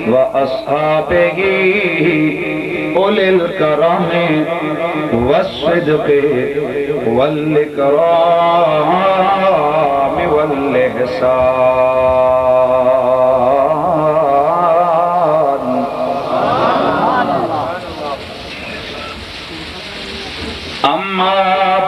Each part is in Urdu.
وأصحابه أولي الكرم والصدق والإكرام والإحسان. أما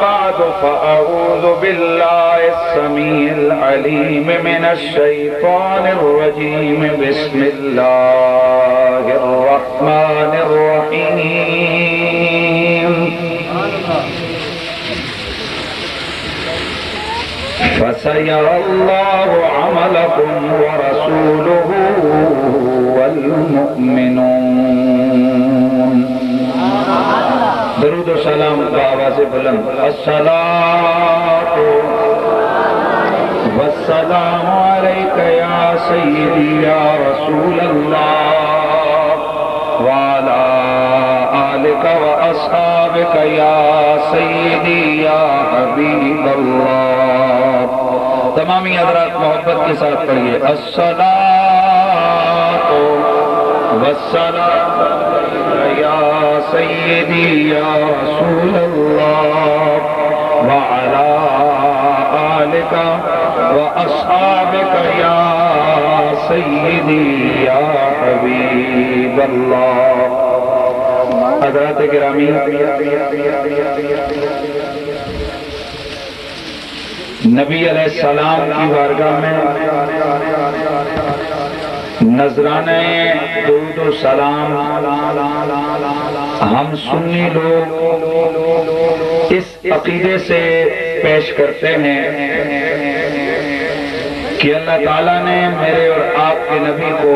بعد فأعوذ بالله السميع العليم من الشيطان الرجيم. بسم الله الرحمن الرحيم. فسيرى الله عملكم ورسوله والمؤمنون. درود و سلام بآواز بلند. الصلاة والسلام عليك يا سيدي يا رسول الله وعلى آلك وأصحابك يا سيدي يا حبيب الله. تمامی حضرات محبت کے ساتھ پڑھیے. الصلاة والسلام یا سیدی یا رسول اللہ وعلی آلک واصحابک یا سیدی یا حبیب اللہ. حضرات گرامی، نبی علیہ السلام کی بارگاہ میں نذرانے درود و سلام ہم سنی لوگ اس عقیدے سے پیش کرتے ہیں کہ اللہ تعالیٰ نے میرے اور آپ کے نبی کو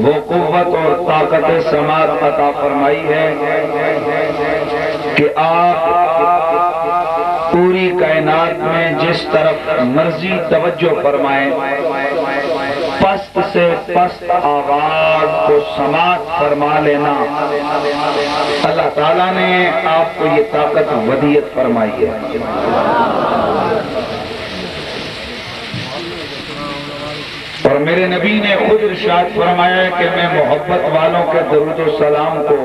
وہ قوت اور طاقت سماعت عطا فرمائی ہے کہ آپ پوری کائنات میں جس طرف مرضی توجہ فرمائیں، پست سے پست آواز کو سماعت فرما لینا، اللہ تعالیٰ نے آپ کو یہ طاقت ودیت فرمائی ہے. اور میرے نبی نے خود ارشاد فرمایا ہے کہ میں محبت والوں کے درود و سلام کو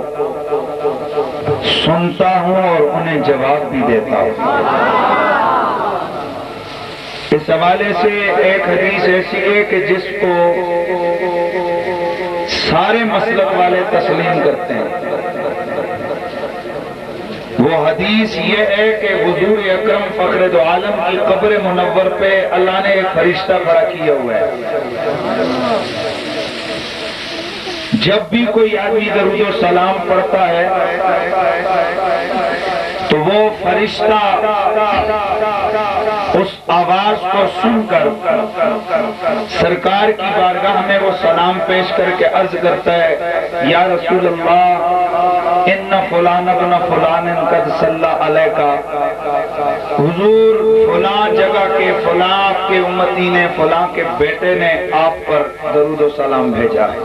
سنتا ہوں اور انہیں جواب بھی دیتا ہوں. اس حوالے سے ایک حدیث ایسی ہے کہ جس کو سارے مسلک والے تسلیم کرتے ہیں. وہ حدیث یہ ہے کہ حضور اکرم فخر دو عالم کی قبر منور پہ اللہ نے ایک فرشتہ کھڑا کیا ہوا ہے. جب بھی کوئی آدمی درود و سلام پڑھتا ہے تو وہ فرشتہ اس آواز کو سن کر سرکار کی بارگاہ میں وہ سلام پیش کر کے عرض کرتا ہے، یا رسول اللہ ان فلان ابن فلان قد صلی علیک. حضور فلاں جگہ کے فلاں آپ کے امتی نے، فلاں کے بیٹے نے آپ پر درود و سلام بھیجا ہے.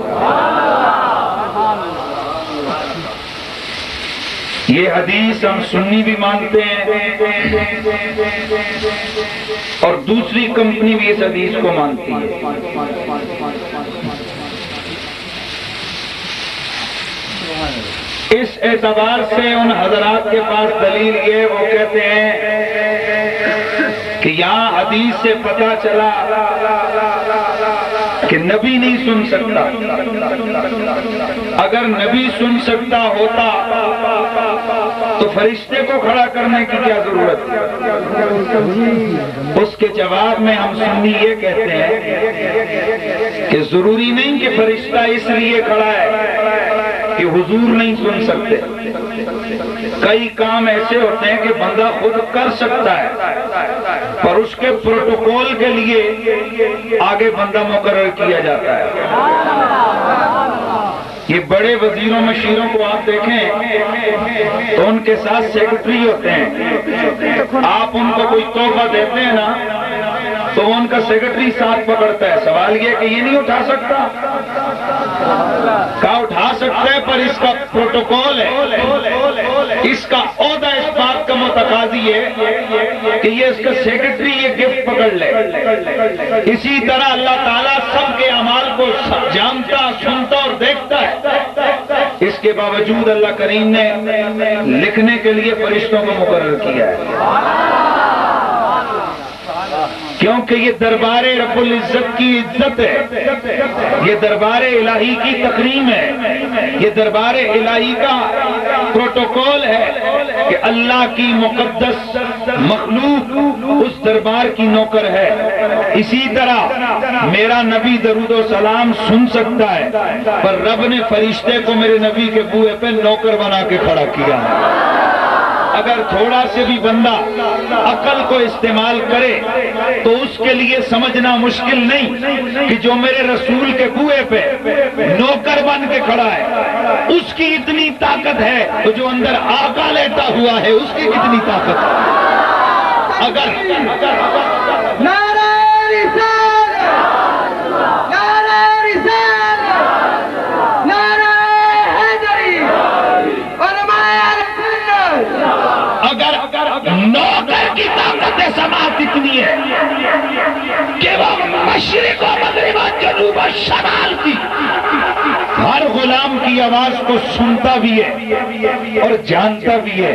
یہ حدیث ہم سنی بھی مانتے ہیں اور دوسری کمپنی بھی اس حدیث کو مانتی ہے. اس اعتبار سے ان حضرات کے پاس دلیل یہ وہ کہتے ہیں کہ یہاں حدیث سے پتہ چلا کہ نبی نہیں سن سکتا. اگر نبی سن سکتا ہوتا تو فرشتے کو کھڑا کرنے کی کیا ضرورت ہے؟ اس کے جواب میں ہم سنی یہ کہتے ہیں کہ ضروری نہیں کہ فرشتہ اس لیے کھڑا ہے کہ حضور نہیں سن سکتے. کئی کام ایسے ہوتے ہیں کہ بندہ خود کر سکتا ہے پر اس کے پروٹوکول کے لیے آگے بندہ مقرر کیا جاتا ہے. یہ بڑے وزیروں مشیروں کو آپ دیکھیں تو ان کے ساتھ سیکرٹری ہوتے ہیں. آپ ان کو کوئی تحفہ دیتے ہیں نا تو ان کا سیکرٹری ساتھ پکڑتا ہے. سوال یہ کہ یہ نہیں اٹھا سکتا، کہا اٹھا سکتا ہے پر اس کا پروٹوکول ہے، اس کا عہدہ اس بات کا متقاضی چاہیے کہ یہ اس کا سیکرٹری یہ گفٹ پکڑ لے. اسی طرح اللہ تعالیٰ سب کے اعمال کو جانتا، سنتا اور دیکھتا ہے. اس کے باوجود اللہ کریم نے لکھنے کے لیے فرشتوں کو مقرر کیا ہے، کیونکہ یہ دربار رب العزت کی عزت ہے، یہ دربار الہی کی تکریم ہے، یہ دربار الہی کا پروٹوکول ہے کہ اللہ کی مقدس مخلوق اس دربار کی نوکر ہے. اسی طرح میرا نبی درود و سلام سن سکتا ہے، پر رب نے فرشتے کو میرے نبی کے بوئے پہ نوکر بنا کے کھڑا کیا ہے. اگر تھوڑا سے بھی بندہ عقل کو استعمال کرے تو اس کے لیے سمجھنا مشکل نہیں کہ جو میرے رسول کے بوئے پہ نوکر بن کے کھڑا ہے اس کی اتنی طاقت ہے، تو جو اندر آقا لیٹا ہوا ہے اس کی کتنی طاقت ہے. اگر نعرہ رسالت، نعرہ رسالت، نعرہ حیدری، فرمایا اگر نوکر کی طاقت سماعت اتنی ہے کہ وہ مشرق و مغرب و جنوب و شمال کی ہر غلام کی آواز کو سنتا بھی ہے اور جانتا بھی ہے،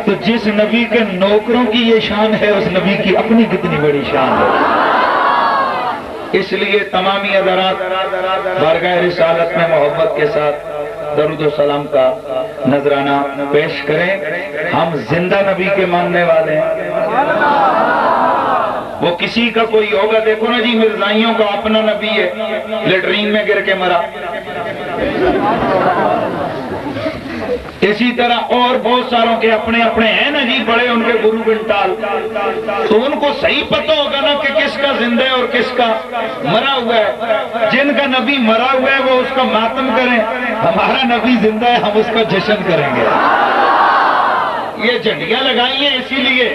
تو جس نبی کے نوکروں کی یہ شان ہے اس نبی کی اپنی کتنی بڑی شان ہے. اس لیے تمامی حضرات بارگاہ رسالت میں محبت کے ساتھ درود و سلام کا نذرانہ پیش کریں. ہم زندہ نبی کے ماننے والے ہیں. وہ کسی کا کوئی ہوگا، دیکھو نا جی مرزائیوں کا اپنا نبی ہے، لیٹرین میں گر کے مرا. اسی طرح اور بہت ساروں کے اپنے اپنے ہیں نا جی، بڑے ان کے گرو گھنٹال، تو ان کو صحیح پتہ ہوگا نا کہ کس کا زندہ ہے اور کس کا مرا ہوا ہے. جن کا نبی مرا ہوا ہے وہ اس کا ماتم کریں، ہمارا نبی زندہ ہے ہم اس کا جشن کریں گے. یہ جھنڈیاں لگائی ہیں اسی لیے،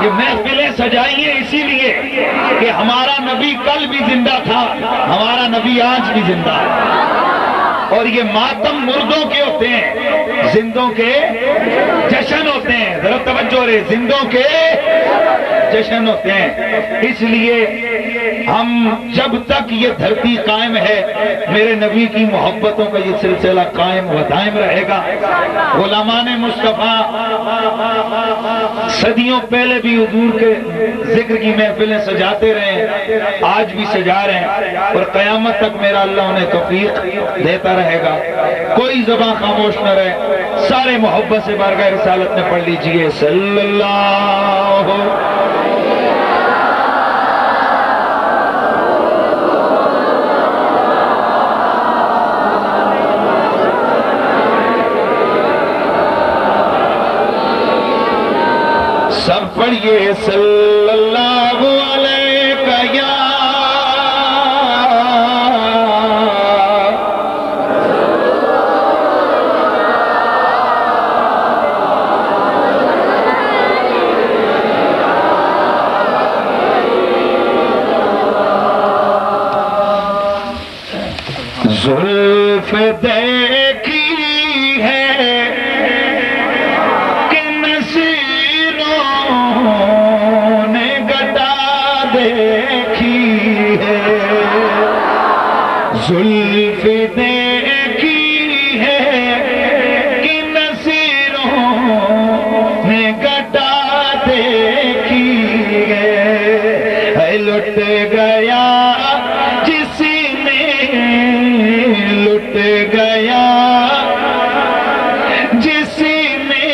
یہ محفلیں سجائی ہیں اسی لیے کہ ہمارا نبی کل بھی زندہ تھا، ہمارا نبی آج بھی زندہ ہے. اور یہ ماتم مردوں کے ہوتے ہیں، زندوں کے جشن ہوتے ہیں. ذرا توجہ رہے، زندوں کے جشن ہوتے ہیں. اس لیے ہم جب تک یہ دھرتی قائم ہے میرے نبی کی محبتوں کا یہ سلسلہ قائم و دائم رہے گا. غلامان مصطفیٰ صدیوں پہلے بھی حضور کے ذکر کی محفلیں سجاتے رہے، آج بھی سجا رہے ہیں، اور قیامت تک میرا اللہ انہیں توفیق دیتا رہے گا. کوئی زبان خاموش نہ رہے. سارے محبت سے بارگاہ رسالت میں پڑھ لیجئے صلی اللہ سب پڑھیے صلی اللہ علیہ یا زلف دیکھی ہے کہ نصیروں نے گٹا دیکھی ہے، زلف دیکھی ہے کہ نصیروں نے گٹا دیکھی ہے. لٹ گیا لٹ گیا جس نے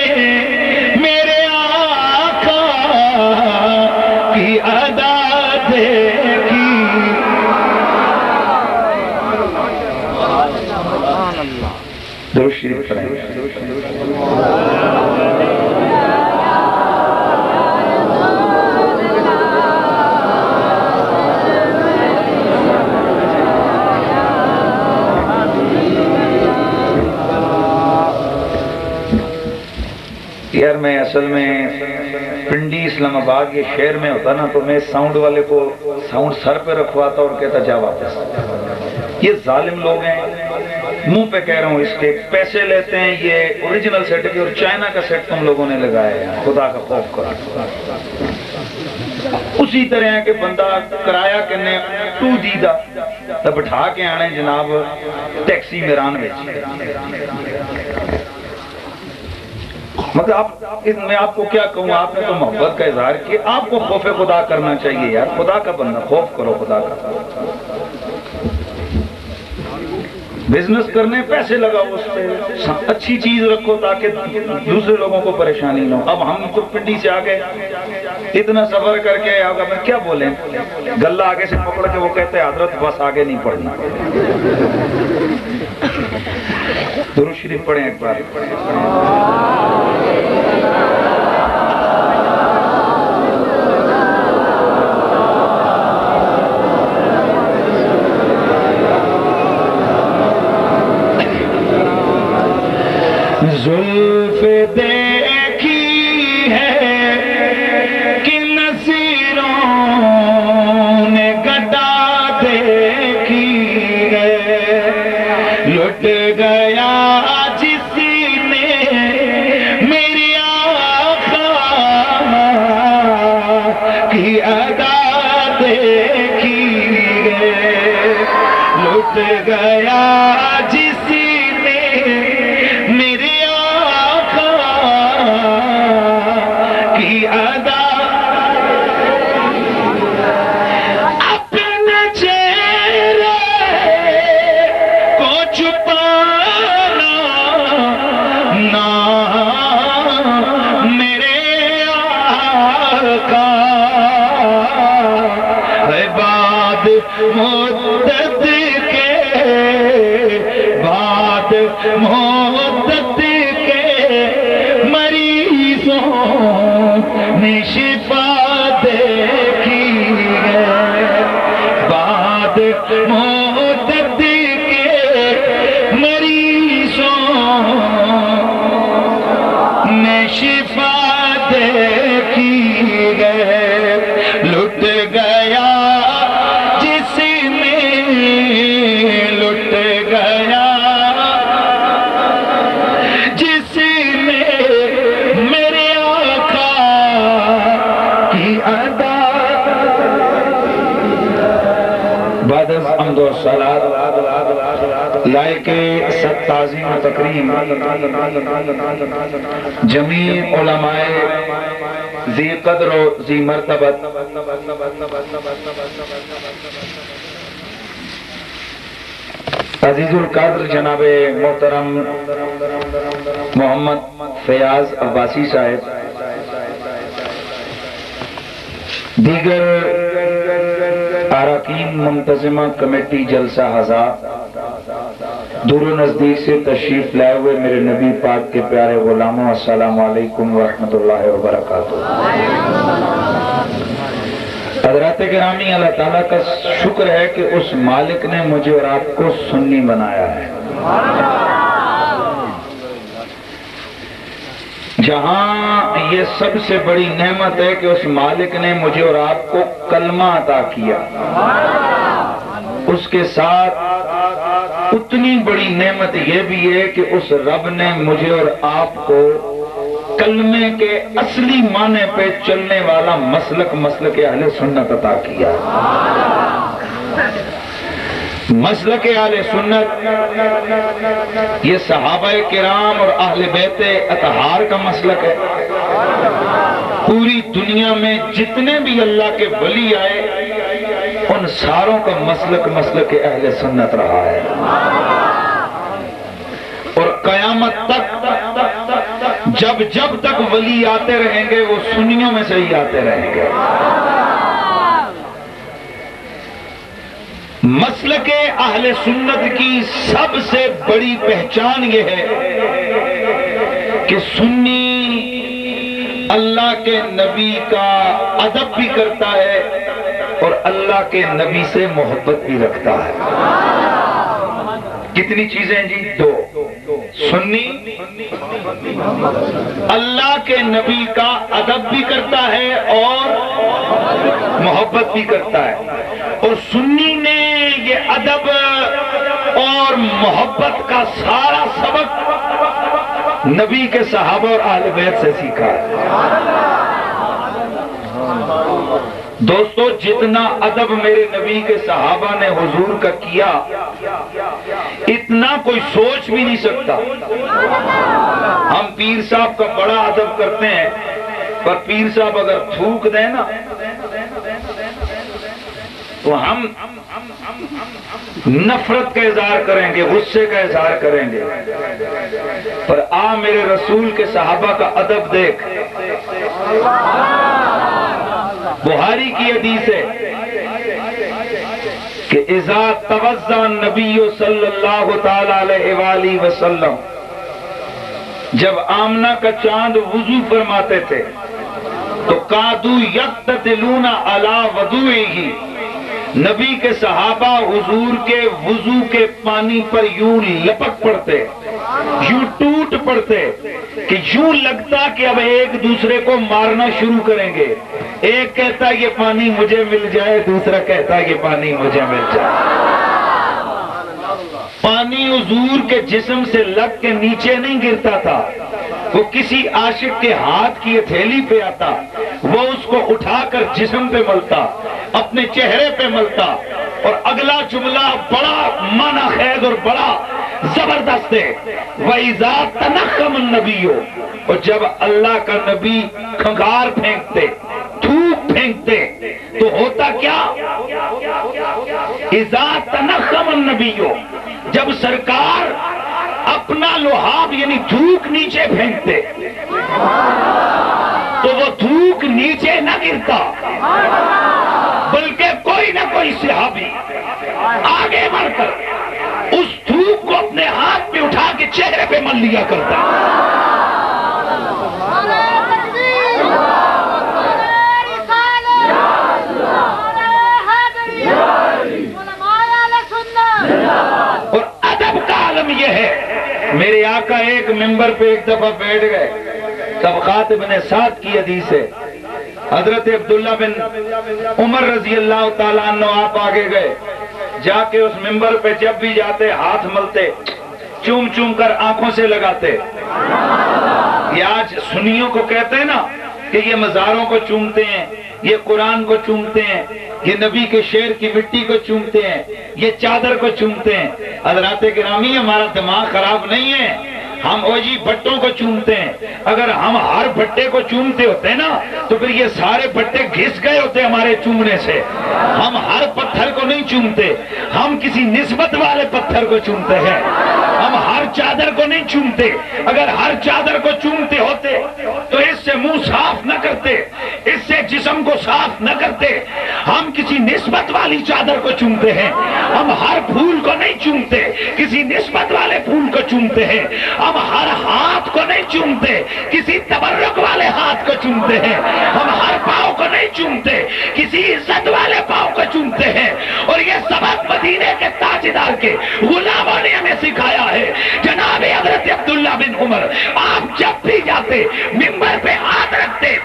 میرے آقا کی ادا دیکھی. درود شریف پڑھیں. یار میں اصل میں پنڈی اسلام آباد یہ شہر میں ہوتا نا تو میں ساؤنڈ والے کو ساؤنڈ سر پہ رکھواتا اور کہتا جا واپس. یہ ظالم لوگ ہیں منہ پہ کہہ رہا ہوں، اس کے پیسے لیتے ہیں، یہ اوریجنل سیٹ ہے اور چائنا کا سیٹ تم لوگوں نے لگایا ہے، خدا کا خوف کرو۔ اسی طرح ہے کہ بندہ کرایہ کرنے تو دیدہ تو بٹھا کے آنے جناب ٹیکسی میران مطلب میں آپ کو کیا کہوں، آپ نے تو محبت کا اظہار کیا، آپ کو خوف خدا کرنا چاہیے یار، خدا کا بندہ خوف کرو خدا کا، بزنس کرنے پیسے لگاؤ، اس پہ اچھی چیز رکھو تاکہ دوسرے لوگوں کو پریشانی نہ ہو۔ اب ہم تو پنڈی سے آگے اتنا سفر کر کے آگے میں کیا بولیں، گلہ آگے سے پکڑ کے وہ کہتے ہیں حضرت بس آگے نہیں پڑھنا۔ درود شریف پڑھیں ایک بار۔ زلف دیکھی ہے کہ نصیروں نے گدا دیکھی ہے، لٹ گیا جس نے میری آقا کی ادا دیکھی ہے، لٹ گیا جس نے میری مدت کے مریضوں نے شفا دیکھی ہے، بعد مدت کے مریضوں نے شفا دیکھی ہے، لٹ گیا جس میں، لٹ گیا جس میں میرے آقا کی ادا۔ بعد از حمد و صلات لائق صد تعظیم و تکریم جمیع علماء ذی قدر و ذی مرتبت عزیز القدر جناب محترم محمد فیاض عباسی صاحب، دیگر اراکین منتظمہ کمیٹی جلسہ ہزا، دور و نزدیک سے تشریف لائے ہوئے میرے نبی پاک کے پیارے غلاموں، السلام علیکم ورحمۃ اللہ وبرکاتہ۔ حضرات گرامی، اللہ تعالیٰ کا شکر ہے کہ اس مالک نے مجھے اور آپ کو سنی بنایا ہے، جہاں یہ سب سے بڑی نعمت ہے کہ اس مالک نے مجھے اور آپ کو کلمہ عطا کیا، اس کے ساتھ اتنی بڑی نعمت یہ بھی ہے کہ اس رب نے مجھے اور آپ کو کلمے کے اصلی معنی پہ چلنے والا مسلک اہل سنت عطا کیا۔ مسلک اہل سنت یہ صحابہ کرام اور اہل بیت اطہار کا مسلک ہے۔ پوری دنیا میں جتنے بھی اللہ کے ولی آئے ان ساروں کا مسلک اہل سنت رہا ہے، اور قیامت تک جب تک ولی آتے رہیں گے وہ سنیوں میں سے ہی آتے رہیں گے۔ مسلک اہل سنت کی سب سے بڑی پہچان یہ ہے کہ سنی اللہ کے نبی کا ادب بھی کرتا ہے اور اللہ کے نبی سے محبت بھی رکھتا ہے۔ کتنی چیزیں جی؟ دو۔ سنی اللہ کے نبی کا ادب بھی کرتا ہے اور محبت بھی کرتا ہے، اور سنی نے یہ ادب اور محبت کا سارا سبق نبی کے صحابہ اور اہل بیت سے سیکھا ہے۔ دوستو جتنا ادب میرے نبی کے صحابہ نے حضور کا کیا اتنا کوئی سوچ بھی نہیں سکتا۔ ہم پیر صاحب کا بڑا ادب کرتے ہیں، پر پیر صاحب اگر تھوک دیں نا تو ہم نفرت کا اظہار کریں گے، غصے کا اظہار کریں گے، پر میرے رسول کے صحابہ کا ادب دیکھ۔ بخاری کی حدیث ہے کہ اذا توضأ النبی صلی اللہ تعالی علیہ وآلہ وسلم، جب آمنہ کا چاند وضو فرماتے تھے تو قادو یقتتلون علی وضوئہ، نبی کے صحابہ حضور کے وضو کے پانی پر یوں لپک پڑتے، یوں ٹوٹ پڑتے کہ یوں لگتا کہ اب ایک دوسرے کو مارنا شروع کریں گے۔ ایک کہتا ہے یہ پانی مجھے مل جائے، دوسرا کہتا ہے یہ پانی مجھے مل جائے۔ پانی حضور کے جسم سے لگ کے نیچے نہیں گرتا تھا، وہ کسی عاشق کے ہاتھ کی ہتھیلی پہ آتا، وہ اس کو اٹھا کر جسم پہ ملتا، اپنے چہرے پہ ملتا، اور اگلا جملہ بڑا معنی خیز اور بڑا زبردست ہے، وَإِذَا تَنَخَّمَ النَّبِيُّ، اور جب اللہ کا نبی کھنگار پھینکتے، تھوک پھینکتے تو ہوتا کیا؟ اذا تنخم النبی، جب سرکار اپنا لحاف یعنی تھوک نیچے پھینکتے تو وہ تھوک نیچے نہ گرتا، بلکہ کوئی نہ کوئی صحابی آگے بڑھ کر اس تھوک کو اپنے ہاتھ پہ اٹھا کے چہرے پہ مل لیا کرتا۔ اور ادب کا عالم یہ ہے، میرے آقا ایک ممبر پہ ایک دفعہ بیٹھ گئے، طبقات ابن سعد کی حدیث ہے، حضرت عبداللہ بن عمر رضی اللہ تعالیٰ عنہ آپ آگے گئے، جا کے اس ممبر پہ جب بھی جاتے ہاتھ ملتے، چوم چوم کر آنکھوں سے لگاتے۔ یہ آج سنیوں کو کہتے ہیں نا کہ یہ مزاروں کو چومتے ہیں، یہ قرآن کو چومتے ہیں، یہ نبی کے شعر کی مٹی کو چومتے ہیں، یہ چادر کو چومتے ہیں۔ حضرات گرامی ہمارا دماغ خراب نہیں ہے، ہم اوجی بھٹوں کو چومتے ہیں۔ اگر ہم ہر بھٹے کو چومتے ہوتے نا تو پھر یہ سارے بھٹے گھس گئے ہوتے ہمارے چومنے سے۔ ہم ہر پتھر کو نہیں چومتے، ہم کسی نسبت والے پتھر کو چومتے ہیں۔ ہم ہر چادر کو نہیں چومتے، اگر ہر چادر کو چومتے ہوتے تو اس سے منہ صاف نہ کرتے، اس سے جسم کو صاف نہ کرتے۔ ہم کسی نسبت والی چادر کو چومتے ہیں، ہم ہر پھول کو نہیں چومتے، کسی نسبت والے پھول کو چومتے ہیں۔ ہم ہر ہاتھ کو نہیں چومتے، کسی تبرک والے ہاتھ کو چومتے ہیں۔ ہم ہر پاؤں کو نہیں چومتے، کسی عزت والے پاؤں کو چومتے ہیں۔ اور یہ سبق مدینے کے تاجدار کے غلاموں نے ہمیں سکھایا ہے۔ جناب حضرت عبداللہ بن عمر آپ جب بھی جاتے ممبر پہ ہاتھ رکھتے،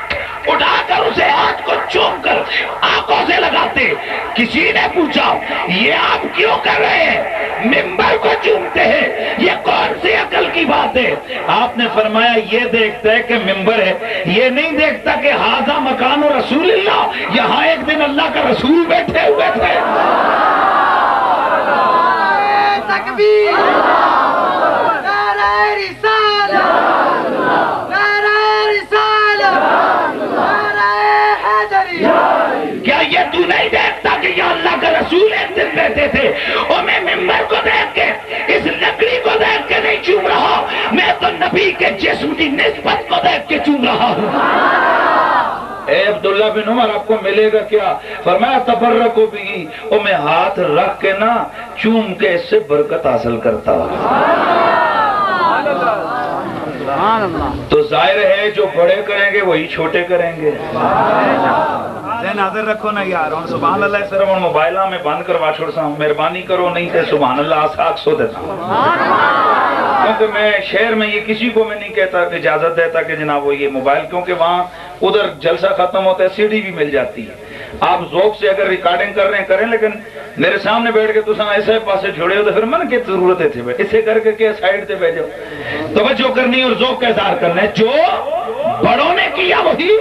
اٹھا کر اسے ہاتھ کو چوم کر آنکھوں سے لگاتے۔ کسی نے پوچھا یہ آپ کیوں کر رہے ہیں؟ ممبر کو چومتے ہیں، یہ کون سی عقل کی بات ہے؟ آپ نے فرمایا یہ دیکھتا ہے کہ ممبر ہے، یہ نہیں دیکھتا کہ ھذا مکان رسول اللہ، یہاں ایک دن اللہ کا رسول بیٹھے ہوئے تھے۔ تکبیر، نعرہ رسالت، نعرہ رسالت، نعرہ حیدری۔ کیا یہ تو نہیں دیکھتا کہ یہ اللہ کا رسول ایک دن بیٹھے تھے؟ اور میں ممبر کو دیکھ کے، اس لکڑی کو دیکھ کے نہیں چوم رہا، میں تو نبی کے جسم کی نسبت کو دیکھ کے چوم رہا ہوں۔ اے عبداللہ بن عمر آپ کو ملے گا کیا؟ فرمایا تبرکو بھی، اور میں ہاتھ رکھ کے نا چوم کے اس سے برکت حاصل کرتا ہوں۔ تو ظاہر ہے جو بڑے کریں گے وہی چھوٹے کریں گے۔ نظر رکھو نا یار، سبحان اللہ صرف موبائل میں بند کروا چھوڑ سا ہوں، مہربانی کرو نہیں تے سبحان اللہ آساک سو دیتا ہوں۔ کیونکہ میں شہر میں یہ کسی کو میں نہیں کہتا کہ اجازت دیتا کہ جناب وہ یہ موبائل، کیونکہ وہاں ادھر جلسہ ختم ہوتا ہے سی ڈی بھی مل جاتی ہے، آپ ذوق سے اگر ریکارڈنگ کر رہے ہیں کریں، لیکن میرے سامنے بیٹھ کے تساں ایسے پاسے چھوڑے ہو تو پھر من کی ضرورت ہے تھی اسے کر کے سائڈ سے بیٹھو. توجہ کرنی اور ذوق کا اظہار کرنا ہے. جو بڑوں نے کیا وہی،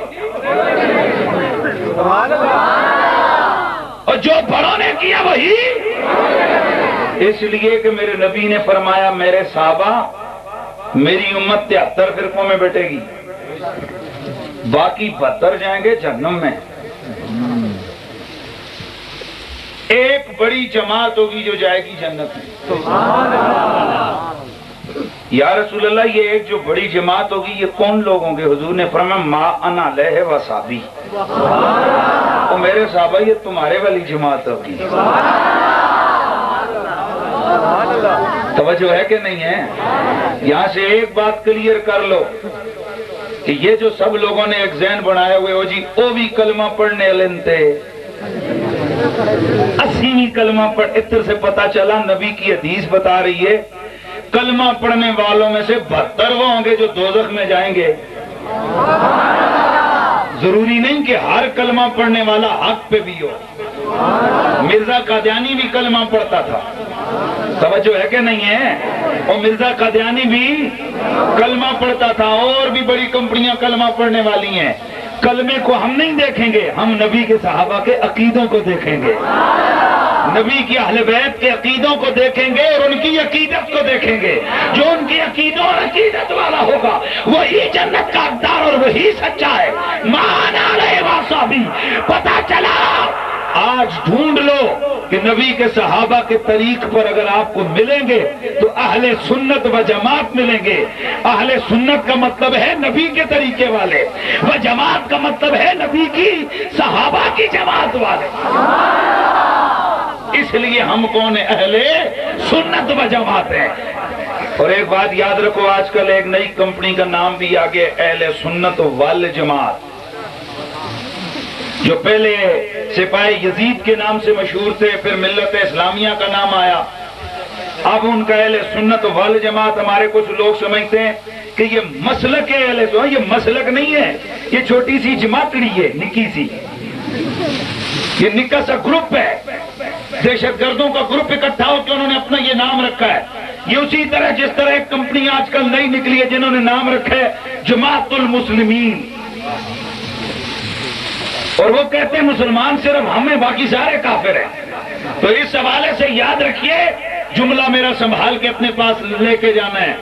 اور جو بڑوں نے کیا وہی. اس لیے کہ میرے نبی نے فرمایا میرے صحابہ، میری امت 73 فرقوں میں بیٹھے گی، باقی 72 جائیں گے جہنم میں. ایک بڑی جماعت ہوگی جو جائے گی جنت میں. یا رسول اللہ یہ ایک جو بڑی جماعت ہوگی یہ کون لوگ ہوں گے؟ حضور نے فرمایا ما انا علیہ و صحابی، تو میرے صحابہ یہ تمہارے والی جماعت ہوگی. توجہ ہے کہ نہیں ہے؟ یہاں سے ایک بات کلیئر کر لو کہ یہ جو سب لوگوں نے ایک ذہن بنایا ہوئے ہو جی وہ بھی کلمہ پڑھنے والے تھے، 80ویں کلمہ پڑھ. اتر سے پتا چلا نبی کی حدیث بتا رہی ہے کلمہ پڑھنے والوں میں سے 72 وہ ہوں گے جو دوزخ میں جائیں گے. ضروری نہیں کہ ہر کلمہ پڑھنے والا حق پہ بھی ہو. مرزا قادیانی بھی کلمہ پڑھتا تھا، توجہ ہے کہ نہیں ہے؟ اور مرزا قادیانی بھی کلمہ پڑھتا تھا، اور بھی بڑی کمپنیاں کلمہ پڑھنے والی ہیں. کلمے کو ہم نہیں دیکھیں گے، ہم نبی کے صحابہ کے عقیدوں کو دیکھیں گے، نبی کی اہل بیت کے عقیدوں کو دیکھیں گے اور ان کی عقیدت کو دیکھیں گے. جو ان کی عقیدوں اور عقیدت والا ہوگا وہی جنت کا حقدار اور وہی سچا ہے. مانا رہے واسابی. پتا چلا آج ڈھونڈ لو کہ نبی کے صحابہ کے طریق پر اگر آپ کو ملیں گے تو اہل سنت و جماعت ملیں گے. اہل سنت کا مطلب ہے نبی کے طریقے والے، و جماعت کا مطلب ہے نبی کی صحابہ کی جماعت والے. اس لیے ہم کون ہیں؟ اہل سنت و جماعت ہیں. اور ایک بات یاد رکھو، آج کل ایک نئی کمپنی کا نام بھی آگے اہل سنت والجماعت. جو پہلے سپاہی یزید کے نام سے مشہور تھے، پھر ملت اسلامیہ کا نام آیا، اب ان کا اہل سنت والجماعت. ہمارے کچھ لوگ سمجھتے ہیں کہ یہ مسلک ہے اہل سنت. یہ مسلک نہیں ہے، یہ چھوٹی سی جماعتڑی ہے، نکی سی. یہ نکا سا گروپ ہے، دہشت گردوں کا گروپ اکٹھا ہو کے انہوں نے اپنا یہ نام رکھا ہے. یہ اسی طرح جس طرح ایک کمپنی آج کل نئی نکلی ہے جنہوں نے نام رکھا ہے جماعت المسلمین، اور وہ کہتے ہیں مسلمان صرف ہمیں، باقی سارے کافر ہیں. تو اس حوالے سے یاد رکھیے، جملہ میرا سنبھال کے اپنے پاس لے کے جانا ہے.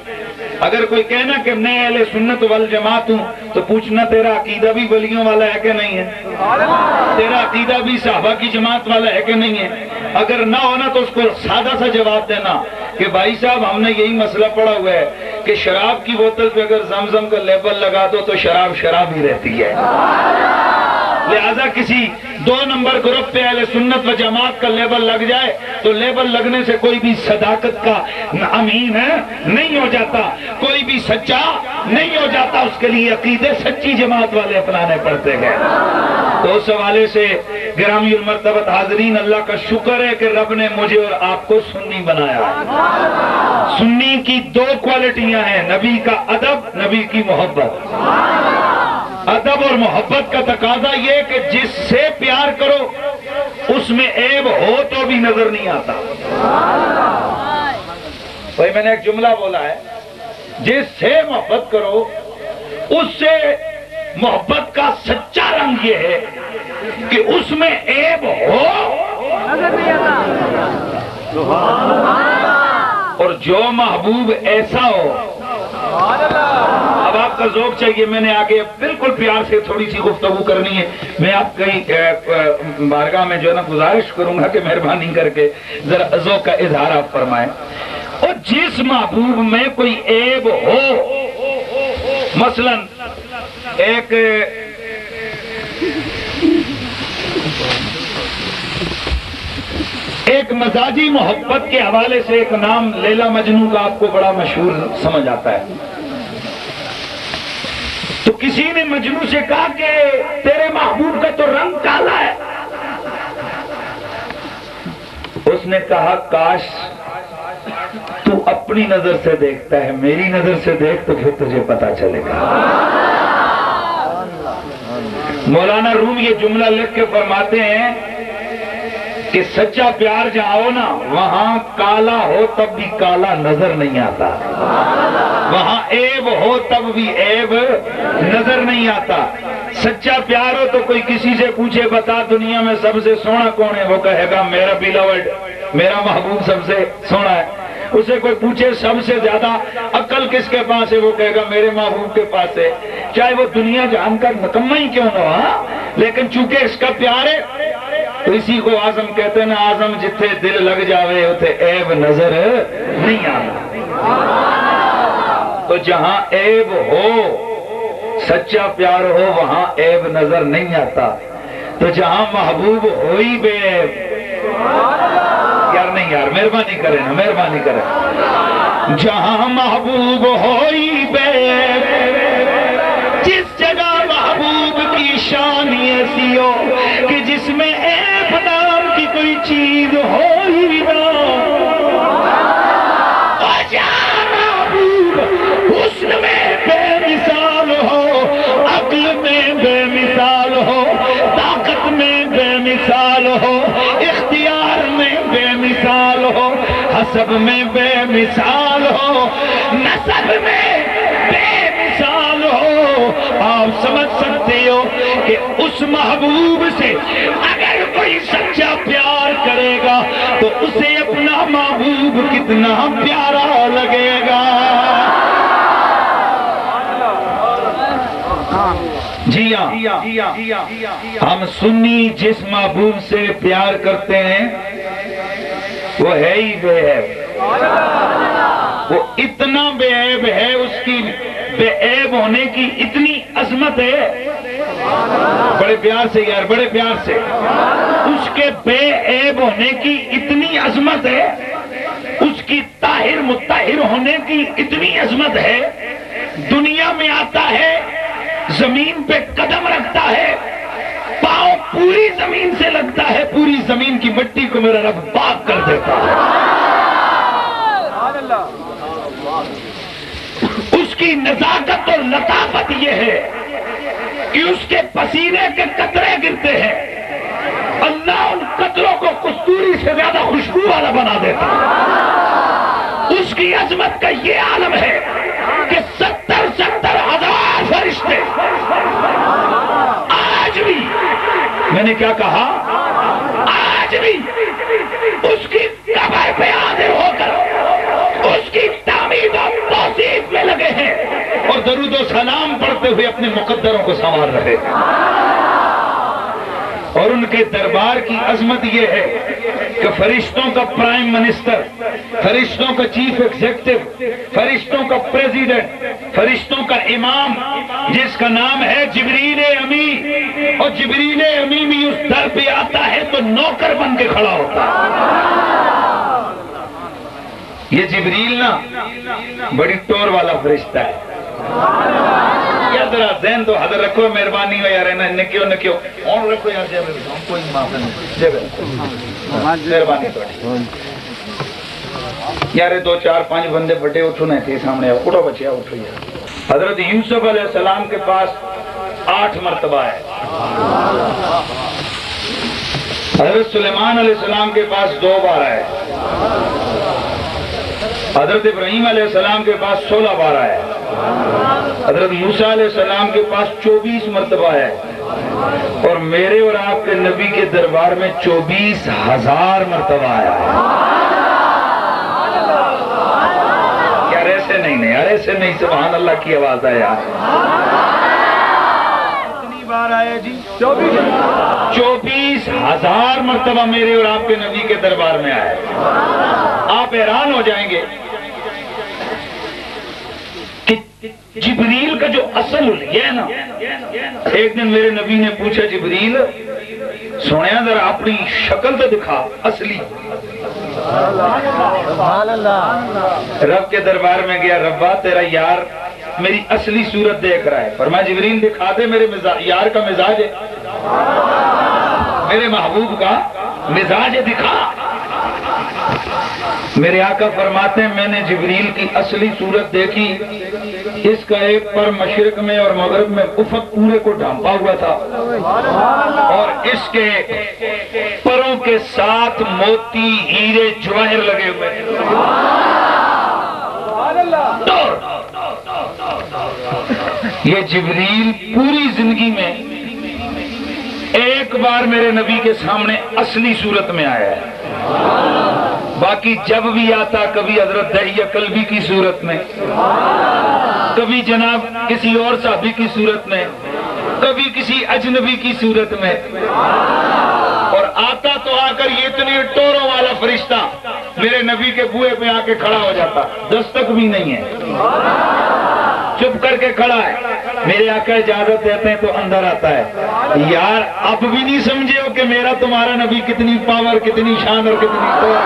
اگر کوئی کہنا کہ میں اہل سنت والجماعت ہوں تو پوچھنا تیرا عقیدہ بھی ولیوں والا ہے کہ نہیں ہے؟ تیرا عقیدہ بھی صحابہ کی جماعت والا ہے کہ نہیں ہے؟ اگر نہ ہونا تو اس کو سادہ سا جواب دینا کہ بھائی صاحب ہم نے یہی مسئلہ پڑھا ہوا ہے کہ شراب کی بوتل پہ اگر زمزم کا لیبل لگا دو تو شراب شراب ہی رہتی ہے. لہذا کسی 2 نمبر گروپ پہ اہل سنت و جماعت کا لیبل لگ جائے تو لیبل لگنے سے کوئی بھی صداقت کا امین نہیں ہو جاتا، کوئی بھی سچا نہیں ہو جاتا. اس کے لیے عقیدے سچی جماعت والے اپنانے پڑتے ہیں. تو اس حوالے سے گرامی المرتبت حاضرین، اللہ کا شکر ہے کہ رب نے مجھے اور آپ کو سنی بنایا. سنی کی 2 کوالٹیاں ہیں، نبی کا ادب، نبی کی محبت. ادب اور محبت کا تقاضا یہ کہ جس سے پیار کرو اس میں عیب ہو تو بھی نظر نہیں آتا. بھائی میں نے ایک جملہ بولا ہے، جس سے محبت کرو اس سے محبت کا سچا رنگ یہ ہے کہ اس میں عیب ہو اور جو محبوب ایسا ہو. اب آپ کا ذوق چاہیے، میں نے آگے بالکل پیار سے تھوڑی سی گفتگو کرنی ہے. میں آپ کی بارگاہ میں جو ہے نا گزارش کروں گا کہ مہربانی کر کے ذرا ذوق کا اظہار آپ فرمائیں. اور جس محبوب میں کوئی عیب ہو، مثلا ایک مزاجی محبت کے حوالے سے ایک نام لیلا مجنوں کا آپ کو بڑا مشہور سمجھ آتا ہے. تو کسی نے مجنوں سے کہا کہ تیرے محبوب کا تو رنگ کالا ہے. اس نے کہا کاش تو اپنی نظر سے دیکھتا ہے، میری نظر سے دیکھ تو پھر تجھے پتا چلے گا. مولانا روم یہ جملہ لکھ کے فرماتے ہیں کہ سچا پیار جہاں ہو نا وہاں کالا ہو تب بھی کالا نظر نہیں آتا، وہاں عیب ہو تب بھی عیب نظر نہیں آتا۔ سچا پیار ہو تو کوئی کسی سے پوچھے بتا دنیا میں سب سے سونا کون ہے، وہ کہے گا میرا بیلاوڈ، میرا محبوب سب سے سونا ہے۔ اسے کوئی پوچھے سب سے زیادہ عقل کس کے پاس ہے، وہ کہے گا میرے محبوب کے پاس ہے، چاہے وہ دنیا جہان کا نکمہ ہی کیوں نہ ہو، لیکن چونکہ اس کا پیار ہے تو اسی کو آزم کہتے ہیں نا، آزم جتھے دل لگ جاوے اتھے عیب نظر نہیں آتا۔ تو جہاں عیب ہو سچا پیار ہو وہاں عیب نظر نہیں آتا، تو جہاں محبوب ہوئی بے عیب، یار نہیں یار مہربانی کرے نا، مہربانی کرے، جہاں محبوب ہوئی بے عیب، جس جگہ محبوب کی شان ایسی ہو کہ جس میں عیب نام کی کوئی چیز ہو ہی نہ، اور جہاں محبوب حسن میں بے مثال ہو، عقل میں بے مثال ہو، طاقت میں بے مثال ہو، اختیار میں بے مثال ہو، حسب میں بے مثال ہو، نسب میں بے مثال ہو، آپ سمجھ سکتے ہو کہ اس محبوب سے اگر کوئی سچا پیار کرے گا تو اسے اپنا محبوب کتنا پیارا لگے گا۔ جی ہاں، ہم سنی جس محبوب سے پیار کرتے ہیں وہ ہے ہی بے عیب، وہ اتنا بے عیب ہے، اس کی بے عیب ہونے کی اتنی عظمت ہے، بڑے پیار سے یار، بڑے پیار سے، اس کے بے عیب ہونے کی اتنی عظمت ہے، اس کی طاہر مطہر ہونے کی اتنی عظمت ہے، دنیا میں آتا ہے، زمین پہ قدم رکھتا ہے، پاؤں پوری زمین سے لگتا ہے، پوری زمین کی مٹی کو میرا رب پاک کر دیتا ہے۔ اس کی نزاکت اور لطافت یہ ہے کہ اس کے پسینے کے قطرے گرتے ہیں، اللہ ان قطروں کو کستوری سے زیادہ خوشبو والا بنا دیتا ہے۔ اس کی عظمت کا یہ عالم ہے کہ 70 ہزار فرشتے آج بھی، میں نے کیا کہا، آج بھی اس کی قبر پہ حاضر ہو کر اس کی تعمیر و توصیف میں لگے ہیں اور درود و سلام پڑھتے ہوئے اپنے مقدروں کو سنوار رہے ہیں۔ اور ان کے دربار کی عظمت یہ ہے کہ فرشتوں کا پرائم منسٹر، فرشتوں کا چیف ایگزیکٹو، فرشتوں کا پریزیڈنٹ، فرشتوں کا امام، جس کا نام ہے جبریل امی، اور جبریل امی بھی اس در پہ آتا ہے تو نوکر بن کے کھڑا ہوتا ہے۔ یہ جبریل نا بڑی ٹور والا فرشتہ ہے، یا ذرا ذہن تو حاضر رکھو، مہربانی ہو یار، نکیو نکیو اور رکھو یار، جے کوئی معاف نہیں، مہربانی یار، 2 4 5 بندے بڑے اٹھو نہیں تھے سامنے، اٹھو بچے اٹھو یار۔ حضرت یوسف علیہ السلام کے پاس 8 مرتبہ ہے، حضرت سلیمان علیہ السلام کے پاس 2 بار ہے، حضرت ابراہیم علیہ السلام کے پاس 16 بار ہے، حضرت موسیٰ علیہ السلام کے پاس 24 مرتبہ ہے، اور میرے اور آپ کے نبی کے دربار میں 24,000 مرتبہ آیا ہے۔ یار ایسے نہیں، یار ایسے نہیں، سبحان اللہ کی آواز ہے یار۔ کتنی بار آیا جی؟ 24,000 مرتبہ میرے اور آپ کے نبی کے دربار میں آیا ہے۔ آپ حیران ہو جائیں گے کہ جبریل کا جو اصل یہ ہے نا، ایک دن میرے نبی نے پوچھا جبریل سونے ذرا اپنی شکل تو دکھا اصلی۔ رب کے دربار میں گیا، ربا تیرا یار میری اصلی صورت دیکھ رہا ہے، فرمایا جبریل دکھا دے، میرے یار کا مزاج ہے، میرے محبوب کا مزاج ہے، دکھا۔ میرے آقا فرماتے ہیں میں نے جبریل کی اصلی صورت دیکھی، اس کا ایک پر مشرق میں اور مغرب میں افق پورے کو ڈھانپا ہوا تھا، اور اس کے پروں کے ساتھ موتی ہیرے جواہر لگے ہوئے تھے۔ یہ جبریل پوری زندگی میں ایک بار میرے نبی کے سامنے اصلی صورت میں آیا ہے، باقی جب بھی آتا کبھی حضرت دہیہ کلبی کی صورت میں، کبھی جناب کسی اور صحابی کی صورت میں، کبھی کسی اجنبی کی صورت میں، اور آتا تو آ کر یہ اتنی ٹوروں والا فرشتہ میرے نبی کے بوئے پہ آ کے کھڑا ہو جاتا، دستک بھی نہیں ہے، چپ کر کے کھڑا ہے۔ میرے آقا اجازت دیتے ہیں تو اندر آتا ہے۔ یار اب بھی نہیں سمجھے ہو کہ میرا تمہارا نبی کتنی پاور، کتنی شان اور کتنی قوت،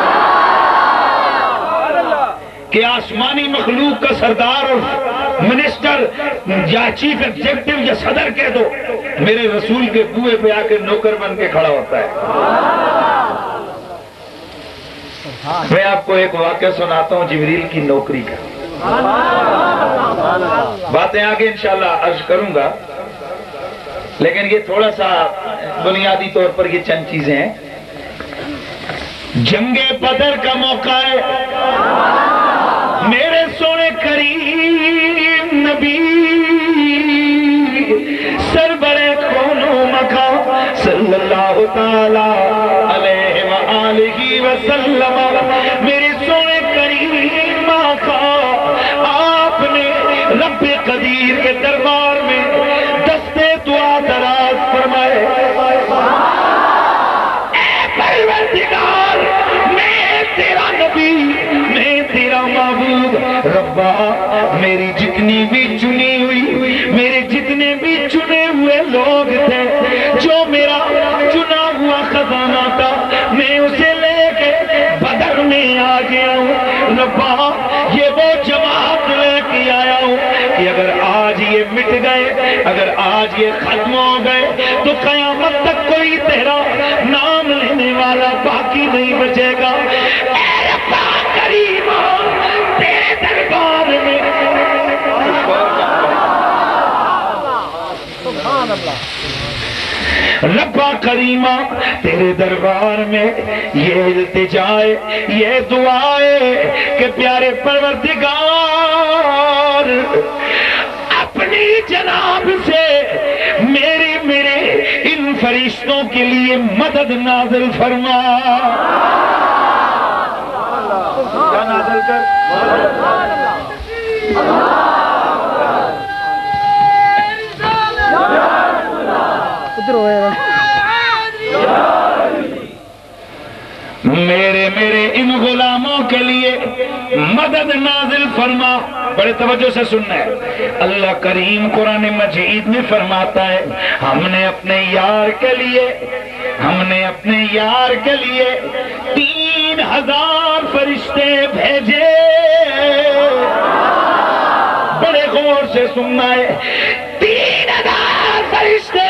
کہ آسمانی مخلوق کا سردار اور منسٹر یا چیف ایگزیکٹو یا صدر کہہ دو، میرے رسول کے بوئے پہ آ کے نوکر بن کے کھڑا ہوتا ہے۔ میں آپ کو ایک واقعہ سناتا ہوں جبریل کی نوکری کا، باتیں آگے انشاءاللہ عرض کروں گا، لیکن یہ تھوڑا سا بنیادی طور پر یہ چند چیزیں ہیں۔ جنگ بدر کا موقع ہے، میرے سونے کریم نبی سربر کون مکان صلی اللہ تعالی علیہ وآلہ وسلم، میرے سونے کریم آقا آپ نے رب قدیر کے دربار میں دستے دعا دراز فرمائے، اے پروردگار میں تیرا نبی، میں تیرا محبوب، ربا میری جتنی بھی چنی ہوئی، میرے جتنے بھی چنے ہوئے لوگ تھے، جو میرا چنا ہوا خزانہ تھا میں اسے لے کے بدر میں آ گیا ہوں، ربا یہ وہ جماعت لے کے آیا ہوں کہ اگر آج یہ مٹ گئے، اگر آج یہ ختم ہو گئے تو قیامت تک کوئی تیرا نام لینے والا باقی نہیں بچے گا۔ اے ربا کریم تیرے دربار میں، ربا کریمہ تیرے دربار میں یہ التجائے، یہ دعائے کہ پیارے پروردگار اپنی جناب سے میرے ان فرشتوں کے لیے مدد نازل فرما۔ کیا نازل کر؟ میرے ان غلاموں کے لیے مدد نازل فرما۔ بڑے توجہ سے سننا ہے، اللہ کریم قرآن مجید میں فرماتا ہے ہم نے اپنے یار کے لیے 3000 فرشتے بھیجے۔ بڑے غور سے سننا ہے، 3000 فرشتے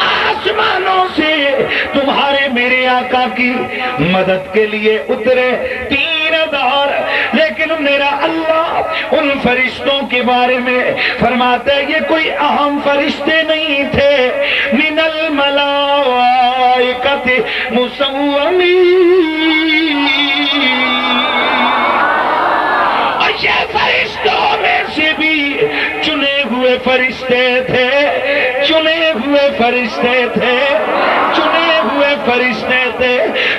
آسمانوں سے تمہارے میرے آقا کی مدد کے لیے اترے، 3000۔ لیکن میرا اللہ ان فرشتوں کے بارے میں فرماتا ہے یہ کوئی اہم فرشتے نہیں تھے، من الملائکۃ مسومین، اور یہ فرشتوں میں سے بھی چنے ہوئے فرشتے تھے، چنے ہوئے فرشتے تھے۔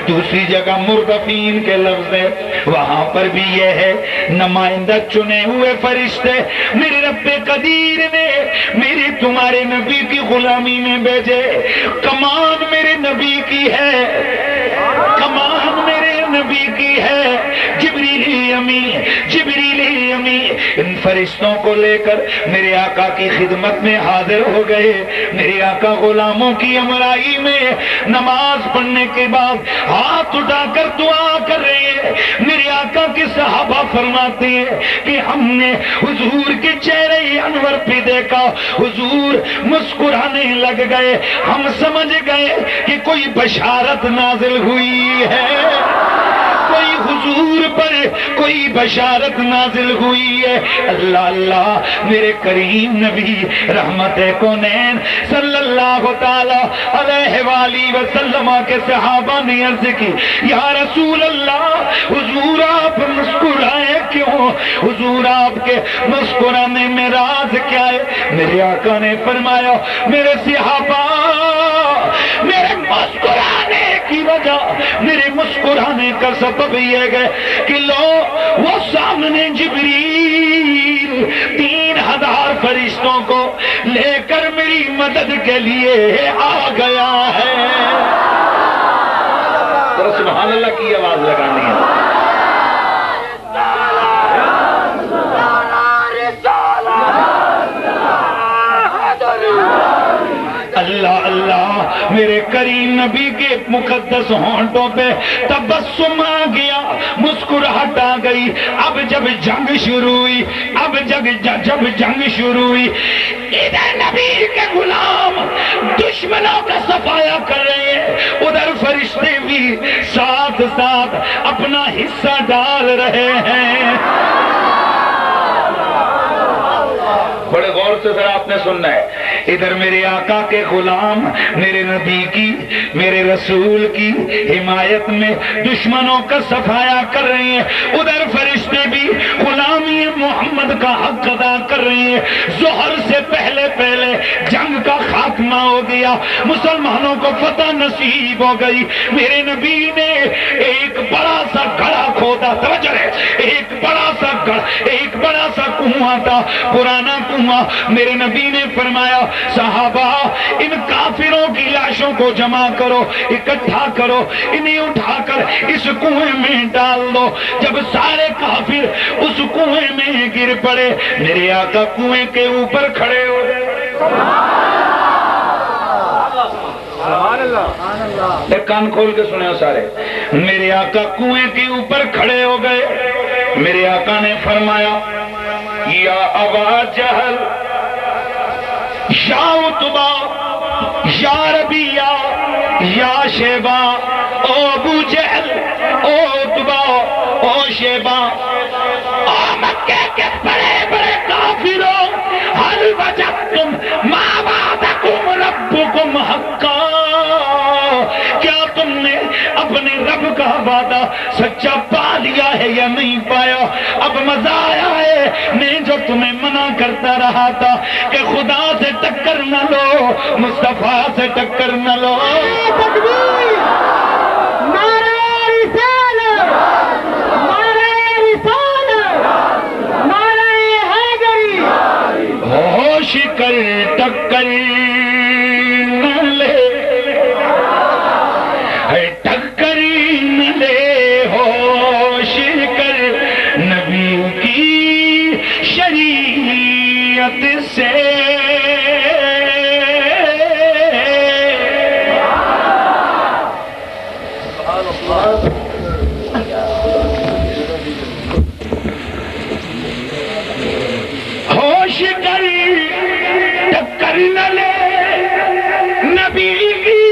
دوسری جگہ مردفین کے لفظ ہے، وہاں پر بھی یہ ہے نمائندہ چنے ہوئے فرشتے میرے رب قدیر نے میری تمہارے نبی کی غلامی میں بھیجے۔ کمان میرے نبی کی ہے، کمان میرے نبی کی ہے۔ جبریل امی ان فرشتوں کو لے کر میرے آقا کی خدمت میں حاضر ہو گئے۔ میرے آقا غلاموں کی امرائی میں نماز پڑھنے کے بعد ہاتھ اٹھا کر دعا کر رہے ہیں۔ میرے آقا کے صحابہ فرماتے ہیں کہ ہم نے حضور کے چہرے انور پہ دیکھا، حضور مسکرانے لگ گئے، ہم سمجھ گئے کہ کوئی بشارت نازل ہوئی ہے، کوئی کوئی بشارت نازل ہوئی ہے؟ اللہ اللہ، میرے کریم نبی رحمت کونین صلی اللہ تعالی علیہ وآلہ وسلم کے صحابہ نے عرض کی یا رسول اللہ، حضور آپ مسکرائے کیوں؟ حضور آپ کے مسکرانے میں راز کیا ہے؟ میرے آقا نے فرمایا میرے صحابہ، میرے مسکرانے کی وجہ، میرے مسکرانے کا سبب یہ ہے کہ لو وہ سامنے جبریل 3000 فرشتوں کو لے کر میری مدد کے لیے آ گیا ہے۔ ذرا سبحان اللہ کی آواز لگانی ہے۔ اللہ اللہ، میرے کریم نبی کے مقدس ہونٹوں پہ تبسم آ گیا، مسکراہٹ آ گئی۔ اب جب جنگ شروع ہوئی، جب جنگ شروع ہوئی، ادھر نبی کے غلام دشمنوں کا صفایا کر رہے ہیں، ادھر فرشتے بھی ساتھ ساتھ اپنا حصہ ڈال رہے ہیں۔ بڑے غور سے ذرا آپ نے سننا ہے، ادھر میرے آقا کے غلام میرے نبی کی، میرے رسول کی حمایت میں دشمنوں کا صفایا کر رہے ہیں، ادھر فرشتے بھی غلامی محمد کا حق ادا کر رہے ہیں۔ ظہر سے پہلے جنگ کا خاتمہ ہو گیا، مسلمانوں کو فتح نصیب ہو گئی۔ میرے نبی نے ایک بڑا سا گڑھا کھودا، توجہ ہے، ایک بڑا سا کنواں تھا، پرانا کنواں۔ میرے نبی نے فرمایا صحابہ ان کافروں کی لاشوں کو جمع کرو، اکٹھا کرو، انہیں اٹھا کر اس کنویں میں ڈال دو۔ جب سارے کافر اس کنویں میں گر پڑے، میرے آقا کنویں کے اوپر کھڑے ہو گئے۔ ایک کان کھول کے سنے ہو سارے، میرے آقا کنویں کے اوپر کھڑے ہو گئے۔ میرے آقا نے فرمایا یا ابا جہل، یا عتبہ، یا ربیہ، یا شیبہ، او ابو جہل، او عتبہ، او شیبہ، او مکہ کے بڑے بڑے کافروں، ہل وجدتم ما وعدکم ربکم حقا، کیا تم نے اپنے رب کا وعدہ سچا پا لیا ہے یا نہیں پایا؟ اب مزہ آیا ہے، میں جو تمہیں منع کرتا رہا تھا کہ خدا سے ٹکر نہ لو، مصطفیٰ سے ٹکر نہ لو۔ تکبیر، نعرہ رسالت، نعرہ رسالت، نعرہ حیدری۔ ہوش کر ٹکر نہ لے، ٹکر نہ لے، ہوش کر نبی کی شریعت سے۔ ہوش کر ٹکر نہ لے نبی کی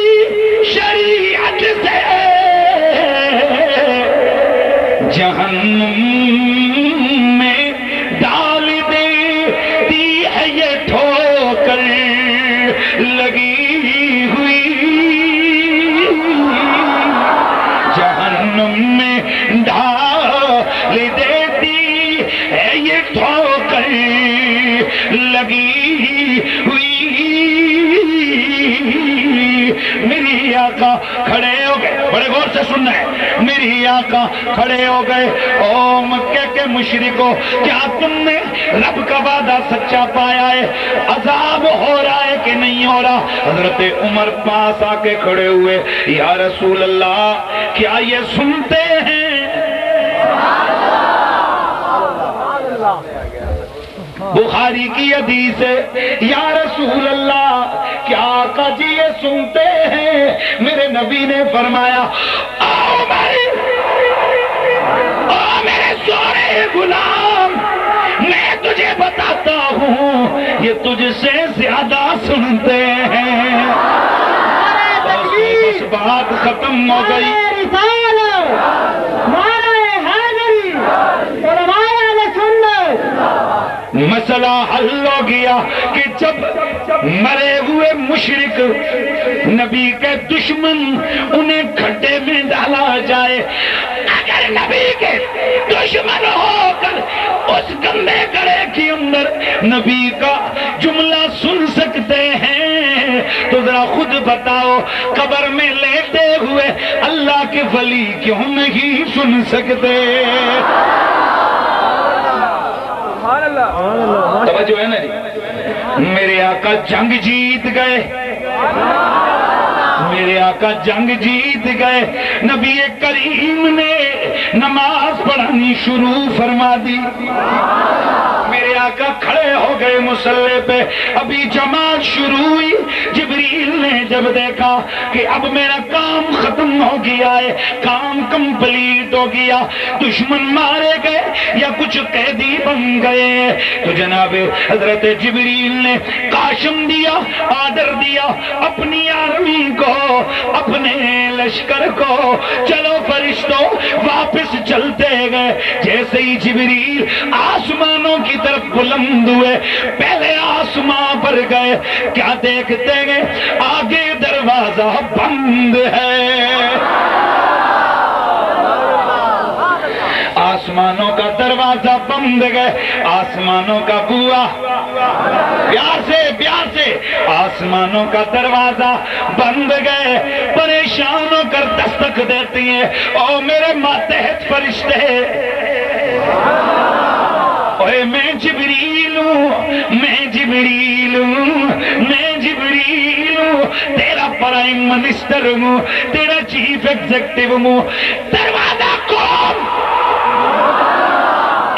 شریعت سے، جہنم میں ڈال دیتی ہے یہ ٹھوکر لگی ہوئی، جہنم میں ڈال دیتی ہے یہ ٹھوکر لگی ہوئی۔ میری آقا کھڑے ہو گئے، بڑے غور سے سننا ہے، میری آقا کھڑے ہو گئے۔ او مکہ کے مشرکو، کیا تم نے رب کا وعدہ سچا پایا ہے؟ عذاب ہو رہا ہے کہ نہیں ہو رہا؟ حضرت عمر پاس آ کے کھڑے ہوئے، یا رسول اللہ کیا یہ سنتے ہیں؟ بخاری کی حدیث ہے، یا رسول اللہ کیا آقا جی یہ سنتے ہیں؟ میرے نبی نے فرمایا آؤ میرے سونے غلام، میں تجھے بتاتا ہوں یہ تجھ سے زیادہ سنتے ہیں۔ بس بات ختم ہو گئی۔ حل ہو گیا کہ جب مرے ہوئے مشرک نبی کے دشمن انہیں کھڈے میں ڈالا جائے، اگر نبی کے دشمن ہو کر اس گندے گڑھے کے اندر نبی کا جملہ سن سکتے ہیں تو ذرا خود بتاؤ قبر میں لیٹے ہوئے اللہ کے ولی کیوں نہیں سن سکتے؟ توجہ ہے نا جی؟ میرے آقا جنگ جیت گئے، میرے آقا جنگ جیت گئے، نبی کریم نے نماز پڑھانی شروع فرما دی، میرے آقا کھڑے ہو گئے مصلی پہ، ابھی جماعت شروع ہوئی، جبریل نے جب دیکھا کہ اب میرا کام ختم ہو گیا ہے، کام کمپلیٹ ہو گیا، دشمن مارے گئے یا کچھ قیدی بن گئے، تو جناب حضرت جبریل نے قاشم دیا، آرڈر دیا اپنی آرمی کو، اپنے لشکر کو، چلو فرشتوں واپس چلتے گئے۔ جیسے ہی جبریل آسمانوں کی طرف بلند ہوئے، پہلے آسمان پر گئے، کیا دیکھتے گئے؟ آگے دروازہ بند ہے، آسمانوں کا دروازہ بند گئے، آسمانوں کا بوا پیار سے آسمانوں کا دروازہ بند گئے، پریشان ہو کر دستک دیتی ہیں، او میرے ماتحت فرشتے، اوے میں جبریل ہوں، میں جبریل ہوں، میں جبریل ہوں، تیرا پرائم منسٹر ہوں، تیرا چیف ایگزیکٹو ہوں، دروازہ کھول،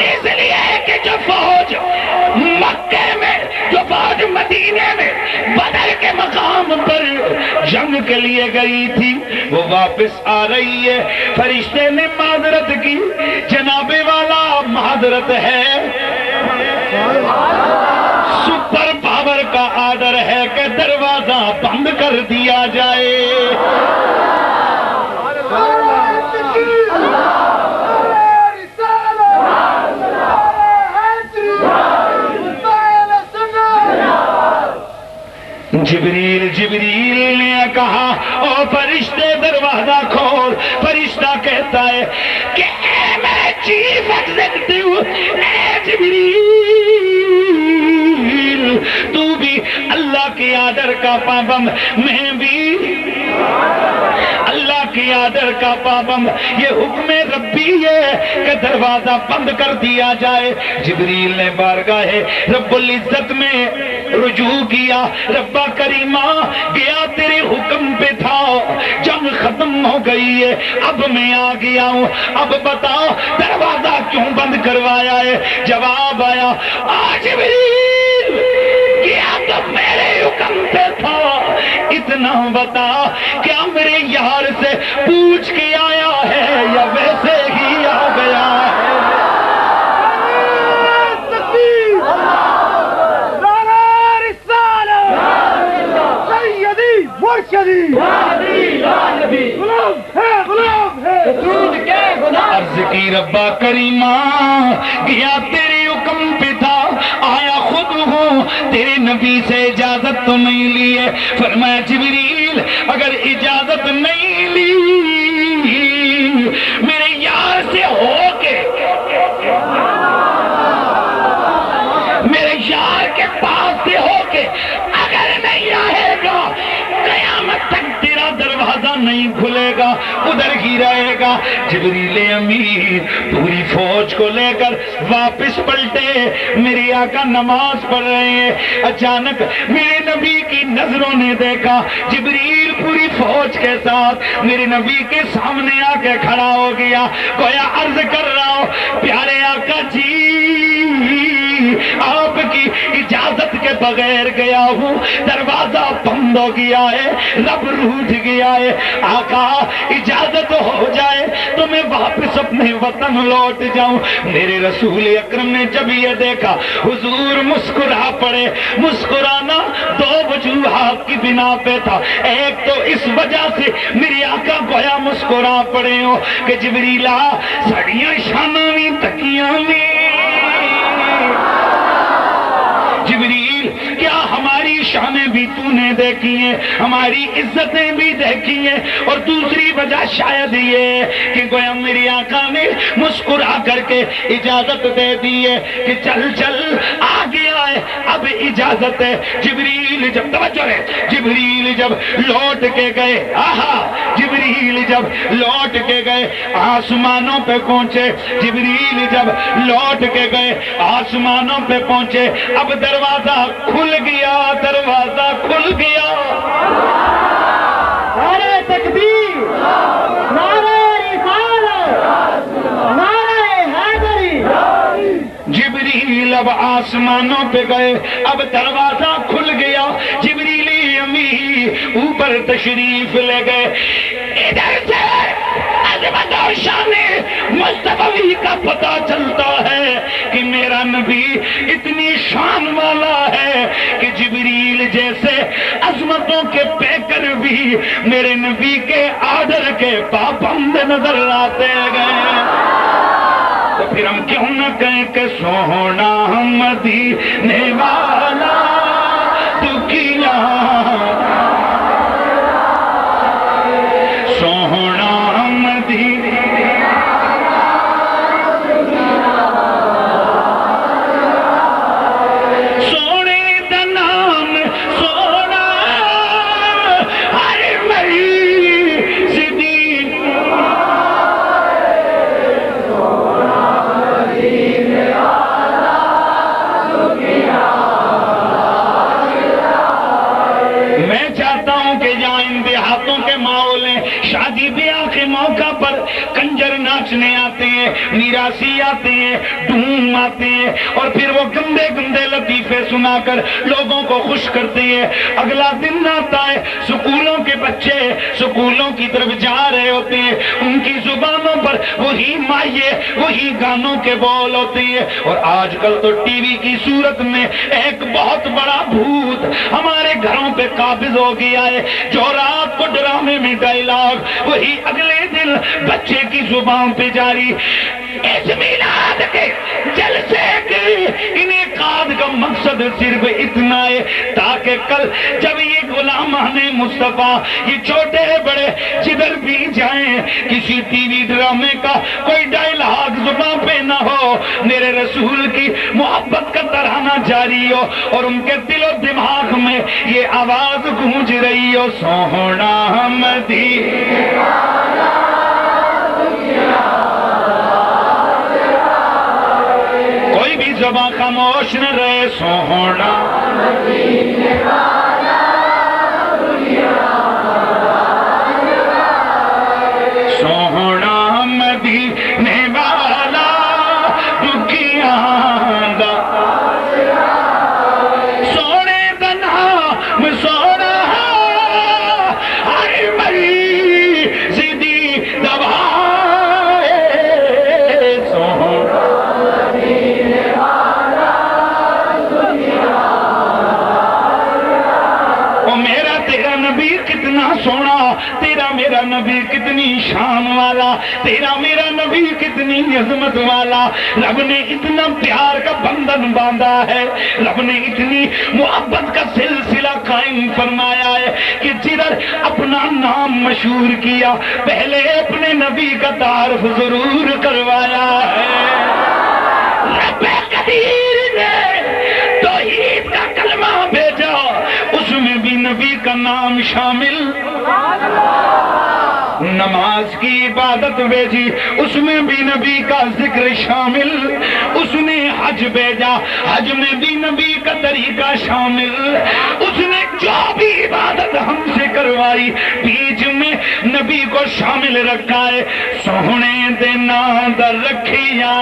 اس لیے کہ جو فوج مکے میں، جو فوج مدینے میں بدر کے مقام پر جنگ کے لیے گئی تھی وہ واپس آ رہی ہے۔ فرشتے نے معذرت کی، جناب والا معذرت ہے، سپر پاور کا آرڈر ہے کہ دروازہ بند کر دیا جائے۔ جبریل نے کہا او فرشتے دروازہ کھول، فرشتہ کہتا ہے کہ اے میں چیف ایگزیکٹو، اے جبریل تو بھی اللہ کے آرڈر کا پابند، میں بھی اللہ کی آرڈر کا پابند، یہ حکم ربی ہے کہ دروازہ بند کر دیا جائے۔ جبریل نے بارگاہ رب العزت میں رجوع کیا، ربا کریمہ گیا تیرے حکم پہ تھا، جنگ ختم ہو گئی ہے، اب میں آ گیا ہوں، اب بتاؤ دروازہ کیوں بند کروایا ہے؟ جواب آیا جبریل گیا تو میرے حکم پہ تھا، اتنا بتا کیا میرے یار سے پوچھ کے آیا ہے یا ویسے ہی آ گیا ہے؟ عرض کی ربا کریمہ گیا تیرے حکم پہ تھا، آیا خود ہوں، تیرے نبی سے اجازت تو نہیں لی ہے۔ فرمایا جبریل اگر اجازت نہیں لی میرے یار سے ہو کے، میرے یار کے پاس سے ہو کے اگر نہیں آئے گا قیامت تک تیرا دروازہ نہیں کھلے گا، ادھر ہی رہے گا۔ جبریل امین پوری فوج کو لے کر واپس پلٹے، میرے آقا نماز پڑھ رہے ہیں، اچانک میرے نبی کی نظروں نے دیکھا جبریل پوری فوج کے ساتھ میرے نبی کے سامنے آ کے کھڑا ہو گیا، گویا عرض کر رہا ہوں پیارے آقا جی آپ کی اجازت کے بغیر گیا ہوں، دروازہ بند ہو گیا ہے، رب روٹھ گیا ہے، آقا اجازت ہو جائے تو میں واپس اپنے وطن لوٹ جاؤں۔ میرے رسول اکرم نے جب یہ دیکھا حضور مسکرا پڑے، مسکرانا دو وجوہات کی بنا پہ تھا، ایک تو اس وجہ سے میری آقا گویا مسکرا پڑے ہو کہ جبریلا سڑیاں شاناں وی تکیاں وی شانیں بھی تو نے دیکھی ہیں، ہماری عزتیں بھی دیکھی ہیں، اور دوسری وجہ شاید یہ کہ گویا میری آقا نے مسکرا کر کے اجازت دے دی ہے کہ چل چل آ گیا ہے، اب اجازت ہے۔ جبریل جب توجہ ہے، جبریل جب لوٹ کے گئے، آہا جبریل جب لوٹ کے گئے آسمانوں پہ پہنچے، جبریل جب لوٹ کے گئے آسمانوں پہ پہنچے، اب دروازہ کھل گیا، دروازہ کھل گیا۔ نعرہ تکبیر، نعرہ رسالت، نعرہ حیدری۔ جبریل اب آسمانوں پہ گئے، اب دروازہ کھل گیا، جبریل امی اوپر تشریف لے گئے۔ ادھر سے عظمت و شان مصطفی کا پتہ چلتا ہے کہ میرا نبی اتنی شان والا ہے کہ جبریل جیسے عظمتوں کے پیکر بھی میرے نبی کے آرڈر کے پابند نظر آتے گئے۔ تو پھر ہم کیوں نہ کہیں کہ سونا مدینے والا دکھیا، سونا مدینے سونے دا نام سونا ہر مری صدیق میں چاہتا ہوں کہ جہاں ان دیہاتوں کے ماحول ہیں، شادی بیاہ کے موقع پر کنجر ناچنے آتے ہیں، میراثی آتے ہیں، ڈھوم آتے ہیں، اور پھر وہ گندے گندے لطیفے سنا کر لوگوں کو خوش کرتے ہیں۔ اگلا دن آتا ہے، سکولوں کے بچے سکولوں کی طرف جا رہے ہوتے ہیں، ان کی زبانوں پر وہی مائے وہی گانوں کے بول ہوتے ہیں، اور آج کل تو ٹی وی کی صورت میں ایک بہت بڑا بھوت ہمارے گھروں پہ قابض ہو گیا ہے، جو رات کو ڈرامے میں ڈائلاگ وہی اگلے دن بچے کی زبان پہ جاری۔ اس میلاد کے جلسے کے انعقاد کا مقصد صرف اتنا ہے تاکہ کل جب یہ غلامان مصطفیٰ یہ چھوٹے بڑے جدھر بھی جائیں، کسی ٹی وی ڈرامے کا کوئی ڈائلاگ زبان پہ نہ ہو، میرے رسول کی محبت کا ترانہ جاری ہو، اور ان کے دل و دماغ میں یہ آواز گونج رہی ہو، سونا مدینے والا دنیا۔ کوئی بھی زبان خاموش نہ رہے، سونا مدینے والا دنیا، سونا مدینے والا دکھیا دا، سونے دا نام سونا ہر مری زدی دبائے، سونا مدینے والا دنیا۔ او میرا تیرا نبی کتنا سونا، تیرا میرا نبی کتنی شان والا، تیرا میرا نبی کتنی عظمت والا۔ رب نے اتنا پیار کا بندھن باندھا ہے، رب نے اتنی محبت کا سلسلہ قائم فرمایا ہے کہ جدھر اپنا نام مشہور کیا پہلے اپنے نبی کا تعارف ضرور کروایا ہے۔ رب قدیر نے توحید کا کلمہ بھیجا، اس میں بھی نبی کا نام شامل، نماز کی عبادت بھیجی اس میں بھی نبی کا ذکر شامل، اس نے حج بھیجا حج میں بھی نبی کا طریقہ شامل، اس نے جو بھی عبادت ہم سے کروائی بیچ میں نبی کو شامل رکھا ہے۔ سونے دے نام در رکھیا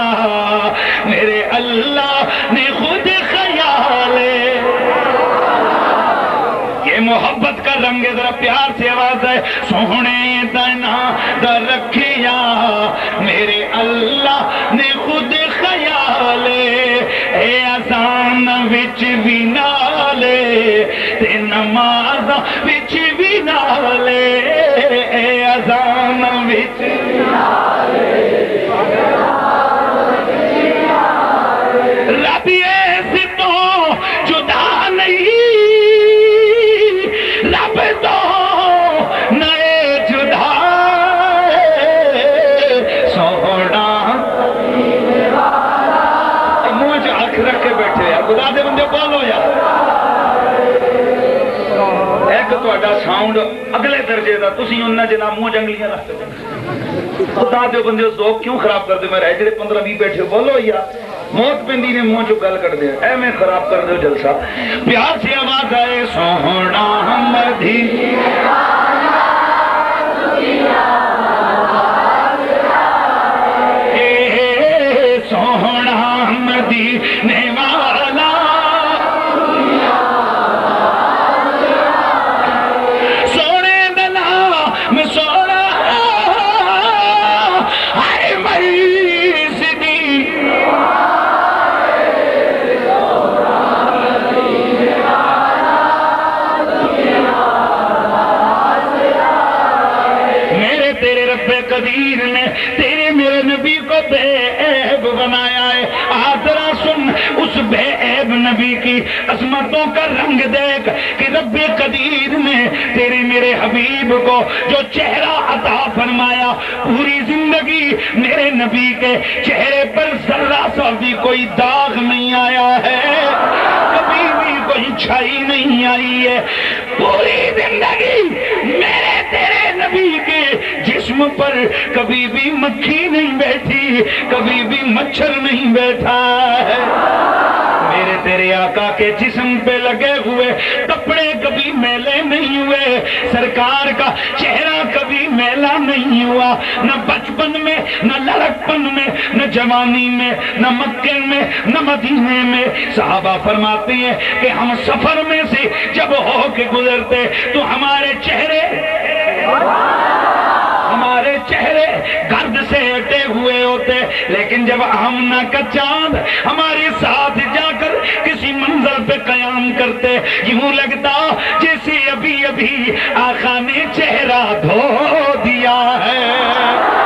میرے اللہ نے خود خیال ہے۔ یہ محبت کا رنگ ذرا پیار سے آواز ہے، سونے دنا در رکھیا میرے اللہ نے خود خیال، اے اذان وچ بھی نالے تے نماز وچ بھی نالے، اے اذان وچ بھی نالے، رب اس تو جدا نہیں ساؤنڈ اگلے درجے دا تسی انہاں جناب منہ جنگلیاں رکھتے ہو خدا دے بندے ذوق کیوں خراب کر دے؟ میں رہ جڑے 15-20 بیٹھے ہو بولو یا موت پندی نے منہ چو گل کر دے اے میں خراب کر دے جلسہ پیار سے آواز آئے سوہنا مدھی سوہنا مدینے والا سونے دلا میں سونا ہر مریض دی میرے تیرے رب قدیر نے تیرے میرے نبی کو بے عیب بنایا ہے آدرا سن اس بے عیب نبی کی عظمتوں کا رنگ دیکھ کہ رب قدیر نے تیرے میرے حبیب کو جو چہرہ عطا فرمایا پوری زندگی میرے نبی کے چہرے پر ذرہ سا بھی کوئی داغ نہیں آیا ہے کبھی بھی کوئی چھائی نہیں آئی ہے پوری زندگی میرے تیرے نبی کے جسم پر کبھی بھی مکھی نہیں بیٹھی کبھی بھی مچھر نہیں بیٹھا ہے میرے تیرے آقا کے جسم پہ لگے ہوئے کپڑے کبھی میلے نہیں ہوئے سرکار کا چہرہ کبھی میلا نہیں ہوا نہ بچپن میں نہ لڑکپن میں نہ جوانی میں نہ مکے میں نہ مدینے میں صحابہ فرماتے ہیں کہ ہم سفر میں سے جب ہو کے گزرتے تو ہمارے چہرے گرد سے ہٹے ہوئے ہوتے لیکن جب آمنہ کا چاند ہمارے ساتھ جا کر کسی منزل پہ قیام کرتے یوں لگتا جیسے ابھی ابھی آقا نے چہرہ دھو دیا ہے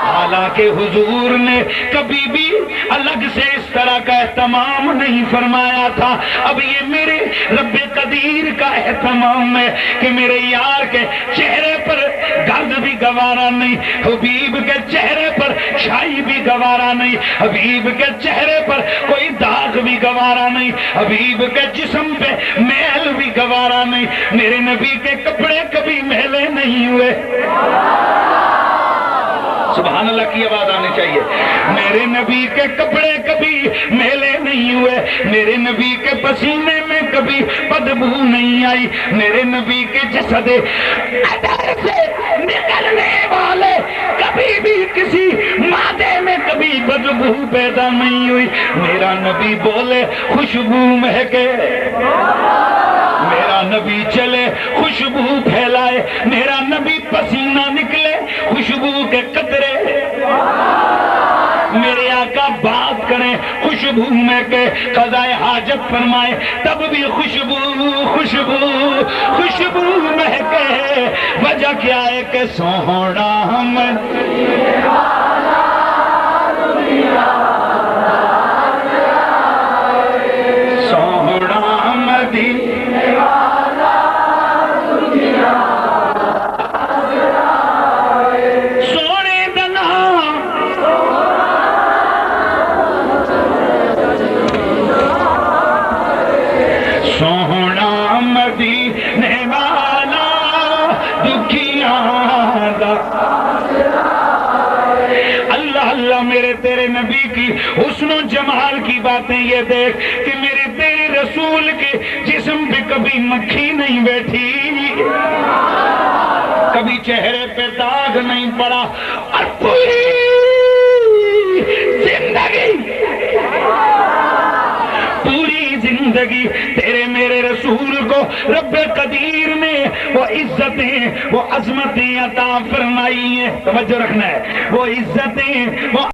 حالانکہ حضور نے کبھی بھی الگ سے اس طرح کا اہتمام نہیں فرمایا تھا اب یہ میرے رب قدیر کا اہتمام ہے کہ میرے یار کے چہرے پر گرد بھی گوارا نہیں حبیب کے چہرے پر چھائی بھی گوارا نہیں حبیب کے چہرے پر کوئی داغ بھی گوارا نہیں حبیب کے جسم پہ میل بھی گوارا نہیں میرے نبی کے کپڑے کبھی میلے نہیں ہوئے سبحان اللہ کی آواز آنی چاہیے میرے نبی کے کپڑے کبھی میلے نہیں ہوئے میرے نبی کے پسینے میں کبھی بدبو نہیں آئی میرے نبی کے جسد ادھر سے نکلنے والے کبھی بھی کسی مادے میں کبھی بدبو پیدا نہیں ہوئی میرا نبی بولے خوشبو مہکے میرا نبی چلے خوشبو پھیلائے میرا نبی پسینہ نکلے خوشبو کے قطرے میرے آقا بات کریں خوشبو میں کہ قضائے حاجت فرمائے تب بھی خوشبو خوشبو خوشبو مہکے وجہ کیا ہے کہ سوہنا میرے تیرے نبی کی حسن و جمال کی باتیں یہ دیکھ کہ میرے تیرے رسول کے جسم پہ کبھی مکھی نہیں بیٹھی کبھی چہرے پہ داغ نہیں پڑا اور پوری زندگی تیرے میرے رسول کو رب قدیر نے وہ عزتیں وہ عظمتیں عطا فرمائی ہیں توجہ رکھنا ہے وہ عزتیں وہ